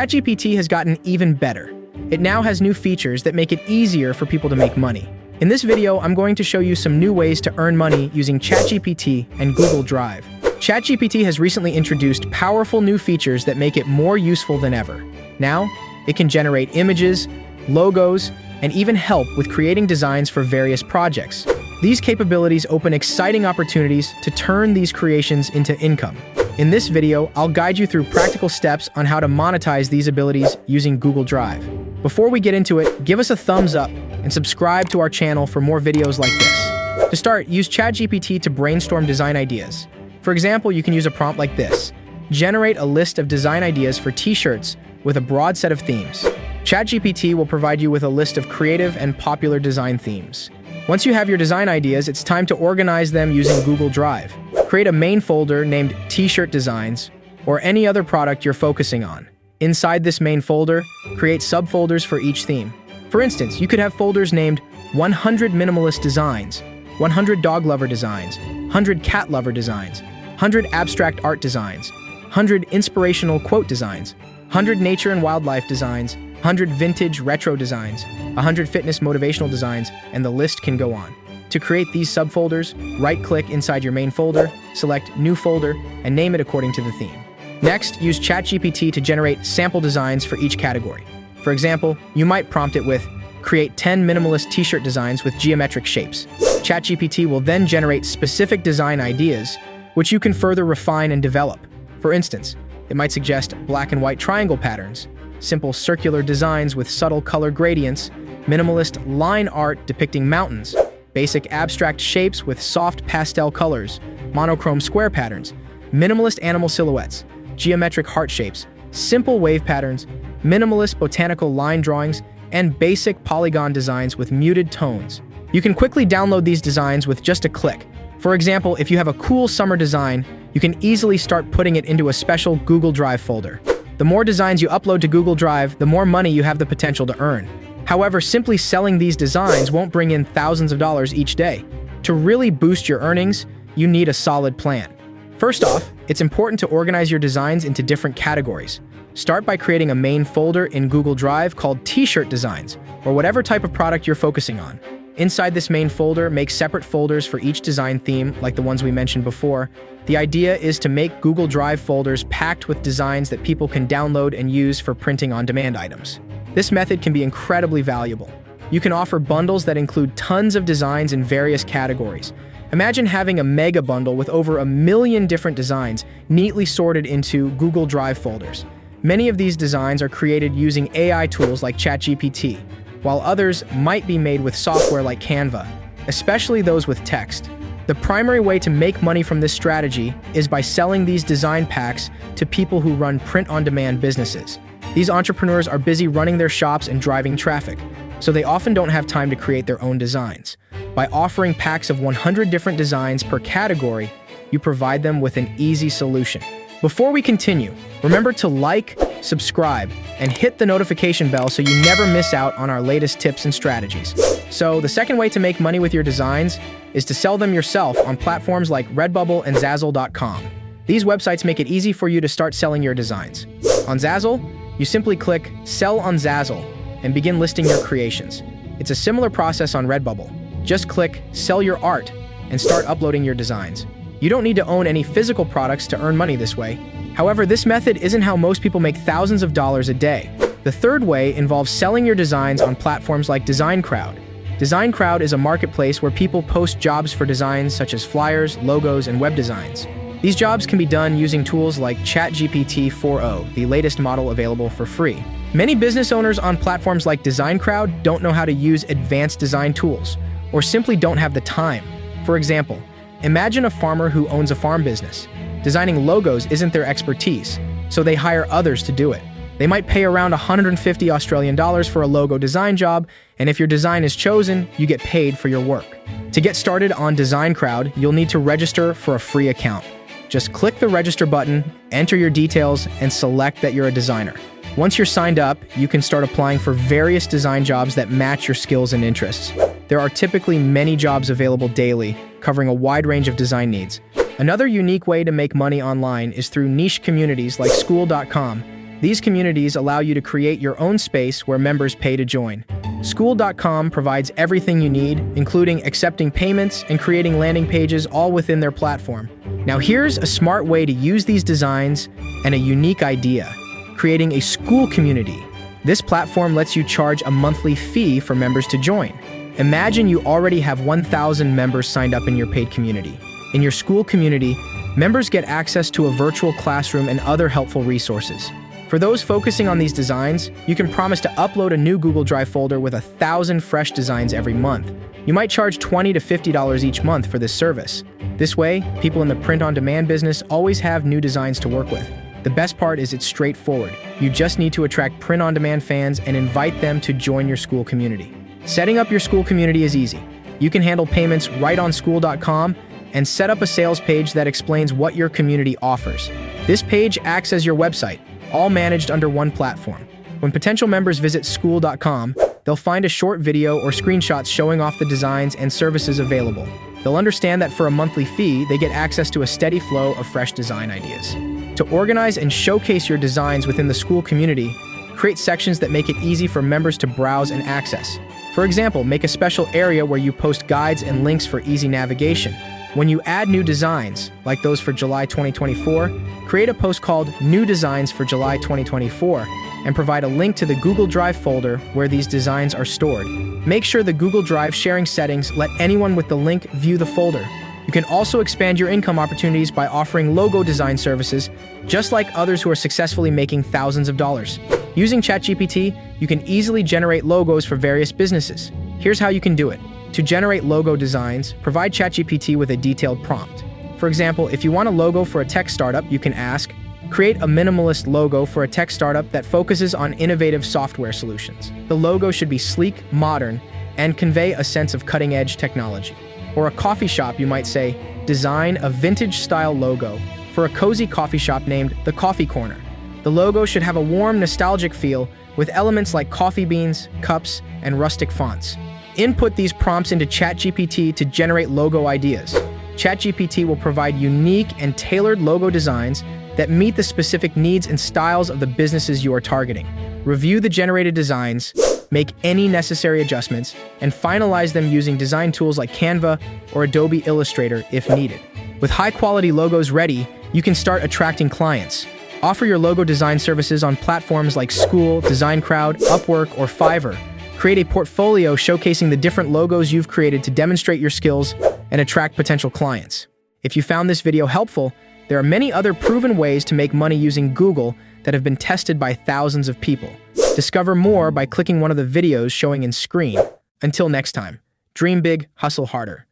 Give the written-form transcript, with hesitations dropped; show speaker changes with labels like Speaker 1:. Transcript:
Speaker 1: ChatGPT has gotten even better. It now has new features that make it easier for people to make money. In this video, I'm going to show you some new ways to earn money using ChatGPT and Google Drive. ChatGPT has recently introduced powerful new features that make it more useful than ever. Now, it can generate images, logos, and even help with creating designs for various projects. These capabilities open exciting opportunities to turn these creations into income. In this video, I'll guide you through practical steps on how to monetize these abilities using Google Drive. Before we get into it, give us a thumbs up and subscribe to our channel for more videos like this. To start, use ChatGPT to brainstorm design ideas. For example, you can use a prompt like this: generate a list of design ideas for t-shirts with a broad set of themes. ChatGPT will provide you with a list of creative and popular design themes. Once you have your design ideas, it's time to organize them using Google Drive. Create a main folder named T-shirt Designs or any other product you're focusing on. Inside this main folder, create subfolders for each theme. For instance, you could have folders named 100 Minimalist Designs, 100 Dog Lover Designs, 100 Cat Lover Designs, 100 Abstract Art Designs, 100 Inspirational Quote Designs, 100 Nature and Wildlife Designs, 100 Vintage Retro Designs, 100 Fitness Motivational Designs, and the list can go on. To create these subfolders, right-click inside your main folder, select New Folder, and name it according to the theme. Next, use ChatGPT to generate sample designs for each category. For example, you might prompt it with, create 10 minimalist t-shirt designs with geometric shapes. ChatGPT will then generate specific design ideas, which you can further refine and develop. For instance, it might suggest black and white triangle patterns, simple circular designs with subtle color gradients, minimalist line art depicting mountains, basic abstract shapes with soft pastel colors, monochrome square patterns, minimalist animal silhouettes, geometric heart shapes, simple wave patterns, minimalist botanical line drawings, and basic polygon designs with muted tones. You can quickly download these designs with just a click. For example, if you have a cool summer design, you can easily start putting it into a special Google Drive folder. The more designs you upload to Google Drive, the more money you have the potential to earn. However, simply selling these designs won't bring in thousands of dollars each day. To really boost your earnings, you need a solid plan. First off, it's important to organize your designs into different categories. Start by creating a main folder in Google Drive called T-shirt Designs, or whatever type of product you're focusing on. Inside this main folder, make separate folders for each design theme, like the ones we mentioned before. The idea is to make Google Drive folders packed with designs that people can download and use for printing on-demand items. This method can be incredibly valuable. You can offer bundles that include tons of designs in various categories. Imagine having a mega bundle with over 1 million different designs neatly sorted into Google Drive folders. Many of these designs are created using AI tools like ChatGPT, while others might be made with software like Canva, especially those with text. The primary way to make money from this strategy is by selling these design packs to people who run print-on-demand businesses. These entrepreneurs are busy running their shops and driving traffic, so they often don't have time to create their own designs. By offering packs of 100 different designs per category, you provide them with an easy solution. Before we continue, remember to like, subscribe, and hit the notification bell so you never miss out on our latest tips and strategies. So, the second way to make money with your designs is to sell them yourself on platforms like Redbubble and Zazzle.com. These websites make it easy for you to start selling your designs. On Zazzle, you simply click Sell on Zazzle and begin listing your creations. It's a similar process on Redbubble. Just click Sell Your Art and start uploading your designs. You don't need to own any physical products to earn money this way. However, this method isn't how most people make thousands of dollars a day. The third way involves selling your designs on platforms like DesignCrowd. DesignCrowd is a marketplace where people post jobs for designs such as flyers, logos, and web designs. These jobs can be done using tools like ChatGPT 4o, the latest model available for free. Many business owners on platforms like DesignCrowd don't know how to use advanced design tools, or simply don't have the time. For example, imagine a farmer who owns a farm business. Designing logos isn't their expertise, so they hire others to do it. They might pay around 150 Australian dollars for a logo design job, and if your design is chosen, you get paid for your work. To get started on DesignCrowd, you'll need to register for a free account. Just click the register button, enter your details, and select that you're a designer. Once you're signed up, you can start applying for various design jobs that match your skills and interests. There are typically many jobs available daily, covering a wide range of design needs. Another unique way to make money online is through niche communities like School.com. These communities allow you to create your own space where members pay to join. School.com provides everything you need, including accepting payments and creating landing pages all within their platform. Now here's a smart way to use these designs and a unique idea: creating a school community. This platform lets you charge a monthly fee for members to join. Imagine you already have 1,000 members signed up in your paid community. In your school community, members get access to a virtual classroom and other helpful resources. For those focusing on these designs, you can promise to upload a new Google Drive folder with 1,000 fresh designs every month. You might charge $20 to $50 each month for this service. This way, people in the print-on-demand business always have new designs to work with. The best part is it's straightforward. You just need to attract print-on-demand fans and invite them to join your school community. Setting up your school community is easy. You can handle payments right on school.com and set up a sales page that explains what your community offers. This page acts as your website, all managed under one platform. When potential members visit school.com, they'll find a short video or screenshots showing off the designs and services available. They'll understand that for a monthly fee, they get access to a steady flow of fresh design ideas. To organize and showcase your designs within the school community, create sections that make it easy for members to browse and access. For example, make a special area where you post guides and links for easy navigation. When you add new designs, like those for July 2024, create a post called New Designs for July 2024 and provide a link to the Google Drive folder where these designs are stored. Make sure the Google Drive sharing settings let anyone with the link view the folder. You can also expand your income opportunities by offering logo design services, just like others who are successfully making thousands of dollars. Using ChatGPT, you can easily generate logos for various businesses. Here's how you can do it. To generate logo designs, provide ChatGPT with a detailed prompt. For example, if you want a logo for a tech startup, you can ask, create a minimalist logo for a tech startup that focuses on innovative software solutions. The logo should be sleek, modern, and convey a sense of cutting-edge technology. Or a coffee shop, you might say, design a vintage-style logo for a cozy coffee shop named The Coffee Corner. The logo should have a warm, nostalgic feel with elements like coffee beans, cups, and rustic fonts. Input these prompts into ChatGPT to generate logo ideas. ChatGPT will provide unique and tailored logo designs that meet the specific needs and styles of the businesses you are targeting. Review the generated designs, make any necessary adjustments, and finalize them using design tools like Canva or Adobe Illustrator if needed. With high-quality logos ready, you can start attracting clients. Offer your logo design services on platforms like School, DesignCrowd, Upwork, or Fiverr. Create a portfolio showcasing the different logos you've created to demonstrate your skills and attract potential clients. If you found this video helpful, there are many other proven ways to make money using Google that have been tested by thousands of people. Discover more by clicking one of the videos showing in screen. Until next time, dream big, hustle harder.